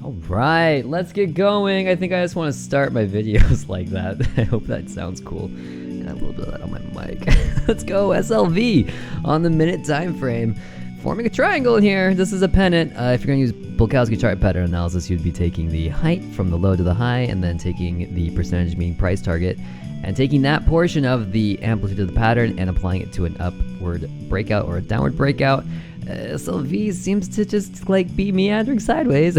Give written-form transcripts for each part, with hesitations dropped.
All right, let's get going. I think I just want to start my videos like that. I hope that sounds cool. Got a little bit of that on my mic. Let's go, SLV on the minute time frame. Forming a triangle in here. This is a pennant. If you're going to use Bulkowski chart pattern analysis, you'd be taking the height from the low to the high and then taking the percentage mean price target and taking that portion of the amplitude of the pattern and applying it to an upward breakout or a downward breakout. SLV seems to just like be meandering sideways.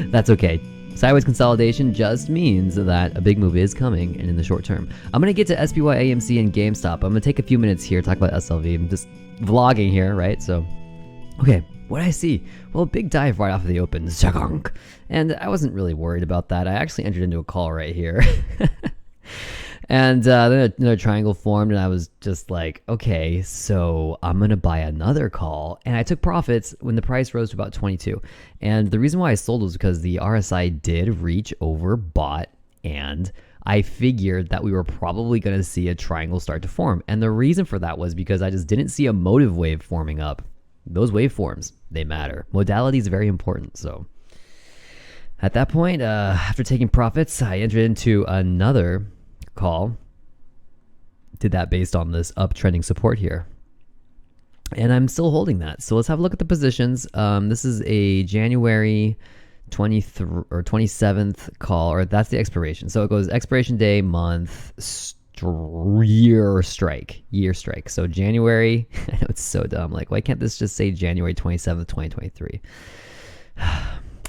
That's okay. Sideways consolidation just means that a big move is coming and in the short term. I'm going to get to SPY, AMC, and GameStop. I'm going to take a few minutes here to talk about SLV. I'm just vlogging here, right? So, okay, what did I see? Well, a big dive right off of the open. And I wasn't really worried about that. I actually entered into a call right here. And then another triangle formed, and I was just like, okay, so I'm going to buy another call. And I took profits when the price rose to about 22. And the reason why I sold was because the RSI did reach overbought, and I figured that we were probably going to see a triangle start to form. And the reason for that was because I just didn't see a motive wave forming up. Those waveforms, they matter. Modality is very important, so... At that point, after taking profits, I entered into another call. Did that based on this uptrending support here. And I'm still holding that. So let's have a look at the positions. This is a January 23rd or 27th call, or that's the expiration. So it goes expiration day, month, year strike. So January, I know it's so dumb. Like, why can't this just say January 27th, 2023?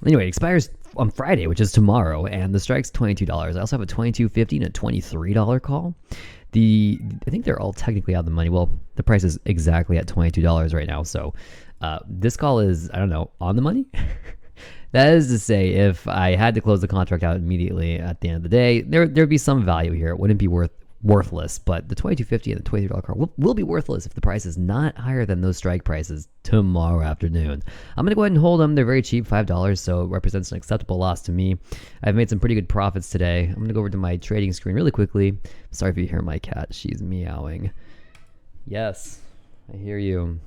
Anyway, it expires on Friday, which is tomorrow, and the strike's $22. I also have a $22.50 and a $23 call. I think they're all technically out of the money. Well, the price is exactly at $22 right now, so this call is, I don't know, on the money? That is to say, if I had to close the contract out immediately at the end of the day, there'd be some value here. It wouldn't be worthless, but the $22.50 and the $23 call will be worthless if the price is not higher than those strike prices tomorrow afternoon. I'm going to go ahead and hold them. They're very cheap, $5, so it represents an acceptable loss to me. I've made some pretty good profits today. I'm going to go over to my trading screen really quickly. Sorry if you hear my cat. She's meowing. Yes, I hear you.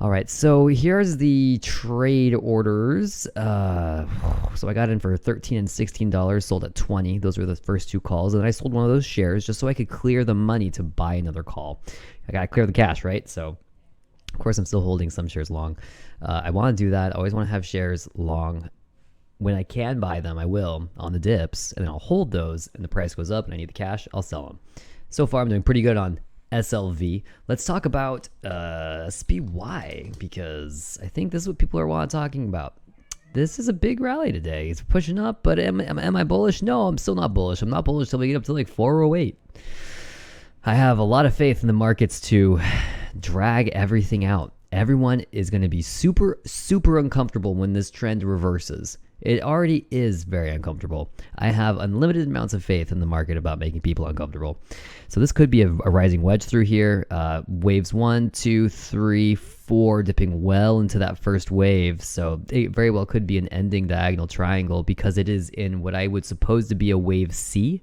All right, so here's the trade orders. So I got in for $13 and $16, sold at 20. Those were the first two calls. And then I sold one of those shares just so I could clear the money to buy another call. I got to clear the cash, right? So, of course, I'm still holding some shares long. I want to do that. I always want to have shares long. When I can buy them, I will on the dips. And then I'll hold those. And the price goes up and I need the cash, I'll sell them. So far, I'm doing pretty good on SLV. Let's talk about SPY, because I think this is what people are talking about. This is a big rally today. It's pushing up, but am I bullish? No, I'm still not bullish. I'm not bullish till we get up to like 408. I have a lot of faith in the markets to drag everything out. Everyone is going to be super, super uncomfortable when this trend reverses. It already is very uncomfortable. I have unlimited amounts of faith in the market about making people uncomfortable. So this could be a rising wedge through here. Waves 1, 2, 3, 4, dipping well into that first wave. So it very well could be an ending diagonal triangle because it is in what I would suppose to be a wave C.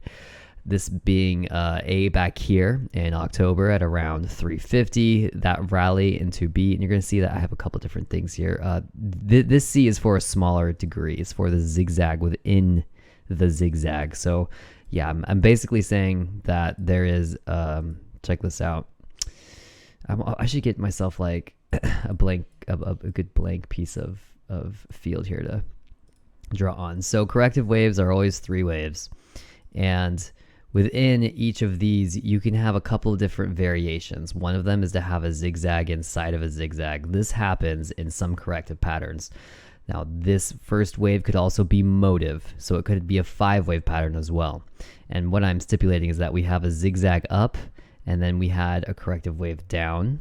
This being A back here in October at around 350, that rally into B. And you're going to see that I have a couple different things here. This C is for a smaller degree. It's for the zigzag within the zigzag. So yeah, I'm basically saying that there is, check this out. I should get myself like a good blank piece of field here to draw on. So corrective waves are always 3 waves. And within each of these, you can have a couple of different variations. One of them is to have a zigzag inside of a zigzag. This happens in some corrective patterns. Now, this first wave could also be motive, so it could be a 5-wave pattern as well. And what I'm stipulating is that we have a zigzag up, and then we had a corrective wave down,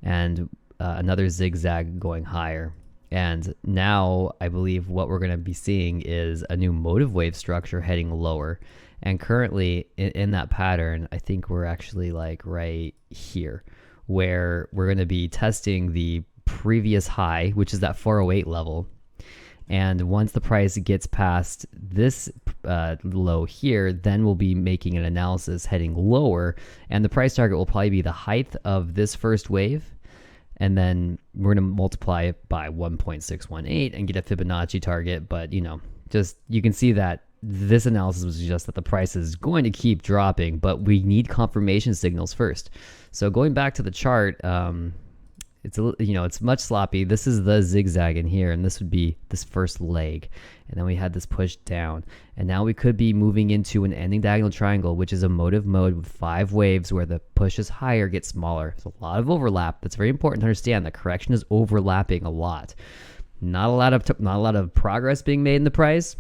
and another zigzag going higher. And now I believe what we're going to be seeing is a new motive wave structure heading lower. And currently in that pattern, I think we're actually like right here where we're going to be testing the previous high, which is that 408 level. And once the price gets past this low here, then we'll be making an analysis heading lower. And the price target will probably be the height of this first wave and then we're going to multiply it by 1.618 and get a Fibonacci target. But, just you can see that this analysis would suggest that the price is going to keep dropping, but we need confirmation signals first. So going back to the chart, it's much sloppy. This is the zigzag in here, and this would be this first leg. And then we had this push down. And now we could be moving into an ending diagonal triangle, which is a motive mode with 5 waves where the push is higher, gets smaller. There's a lot of overlap. That's very important to understand. The correction is overlapping a lot. Not a lot of progress being made in the price.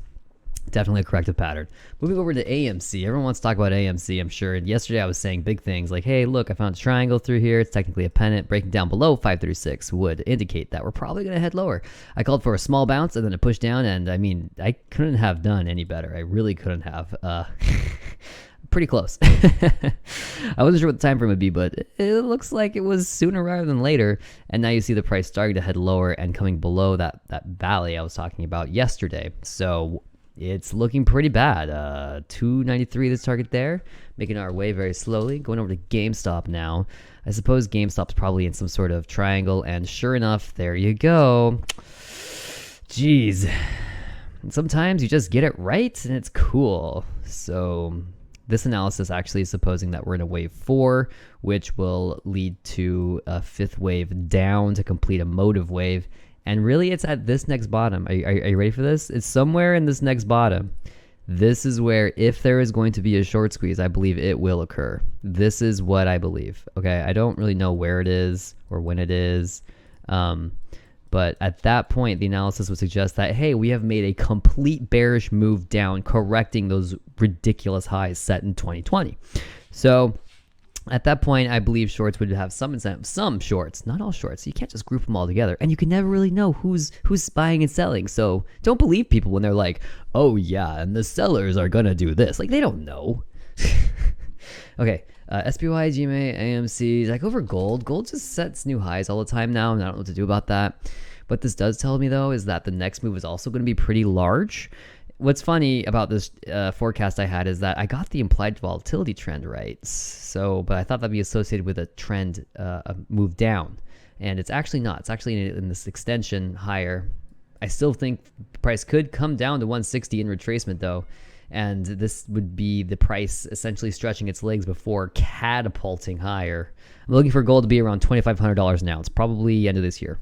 Definitely a corrective pattern. Moving over to AMC. Everyone wants to talk about AMC, I'm sure. And yesterday I was saying big things like, hey, look, I found a triangle through here. It's technically a pennant. Breaking down below 536 would indicate that we're probably going to head lower. I called for a small bounce and then a push down. And I mean, I couldn't have done any better. I really couldn't have. Pretty close. I wasn't sure what the time frame would be, but it looks like it was sooner rather than later. And now you see the price starting to head lower and coming below that valley I was talking about yesterday. So it's looking pretty bad. 293 this target there, making our way very slowly. Going over to GameStop now. I suppose GameStop's probably in some sort of triangle, and sure enough, there you go. Jeez. And sometimes you just get it right, and it's cool. So this analysis actually is supposing that we're in a wave 4, which will lead to a 5th wave down to complete a motive wave. And really, it's at this next bottom. Are you ready for this? It's somewhere in this next bottom. This is where, if there is going to be a short squeeze, I believe it will occur. This is what I believe. Okay, I don't really know where it is or when it is. But at that point, the analysis would suggest that, hey, we have made a complete bearish move down, correcting those ridiculous highs set in 2020. So at that point, I believe shorts would have some incentive. Some shorts, not all shorts. You can't just group them all together, and you can never really know who's buying and selling. So don't believe people when they're like, "Oh yeah, and the sellers are gonna do this." Like, they don't know. Okay, SPY, GMA, AMC. Like, over gold. Gold just sets new highs all the time now, and I don't know what to do about that. What this does tell me though is that the next move is also going to be pretty large. What's funny about this forecast I had is that I got the implied volatility trend right. So, but I thought that'd be associated with a trend, a move down, and it's actually not. It's actually in this extension higher. I still think the price could come down to 160 in retracement though, and this would be the price essentially stretching its legs before catapulting higher. I'm looking for gold to be around $2,500 an ounce, probably end of this year.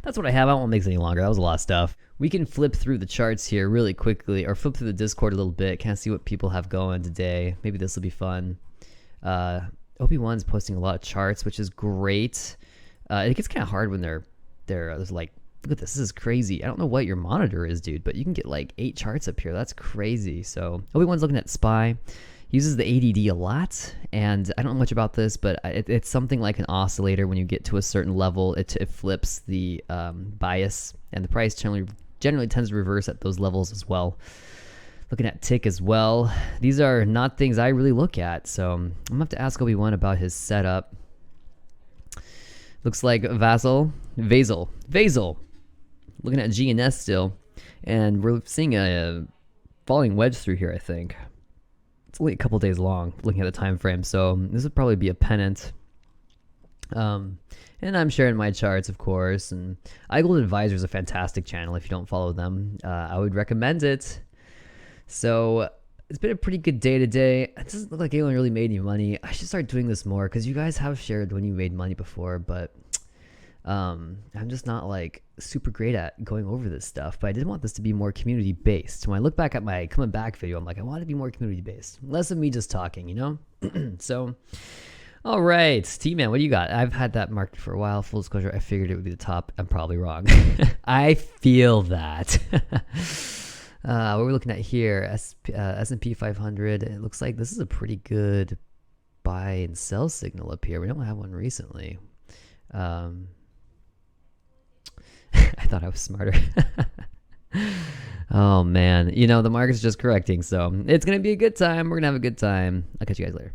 That's what I have. I won't make this any longer. That was a lot of stuff. We can flip through the charts here really quickly, or flip through the Discord a little bit. Can't see what people have going today. Maybe this will be fun. Obi-Wan's posting a lot of charts, which is great. It gets kind of hard when there's like, look at this. This is crazy. I don't know what your monitor is, dude, but you can get like 8 charts up here. That's crazy. So Obi-Wan's looking at SPY. He uses the ADD a lot, and I don't know much about this, but it's something like an oscillator. When you get to a certain level, it flips the bias, and the price generally tends to reverse at those levels as well. Looking at tick as well. These are not things I really look at, so I'm gonna have to ask Obi-Wan about his setup. Looks like Vasil. Looking at G and S still, and we're seeing a falling wedge through here, I think. It's only a couple days long, looking at the time frame, so this would probably be a pennant. And I'm sharing my charts, of course. And iGold Advisor is a fantastic channel. If you don't follow them, I would recommend it. So it's been a pretty good day today. It doesn't look like anyone really made any money. I should start doing this more because you guys have shared when you made money before, but I'm just not like super great at going over this stuff. But I did want this to be more community based. When I look back at my coming back video, I'm like, I want it to be more community based, less of me just talking, you know. So all right, T-Man, what do you got? I've had that marked for a while. Full disclosure, I figured it would be the top. I'm probably wrong. I feel that. What are we looking at here? S&P 500. It looks like this is a pretty good buy and sell signal up here. We don't have one recently. I thought I was smarter. Oh man, you know, the market's just correcting, so it's gonna be a good time. We're gonna have a good time. I'll catch you guys later.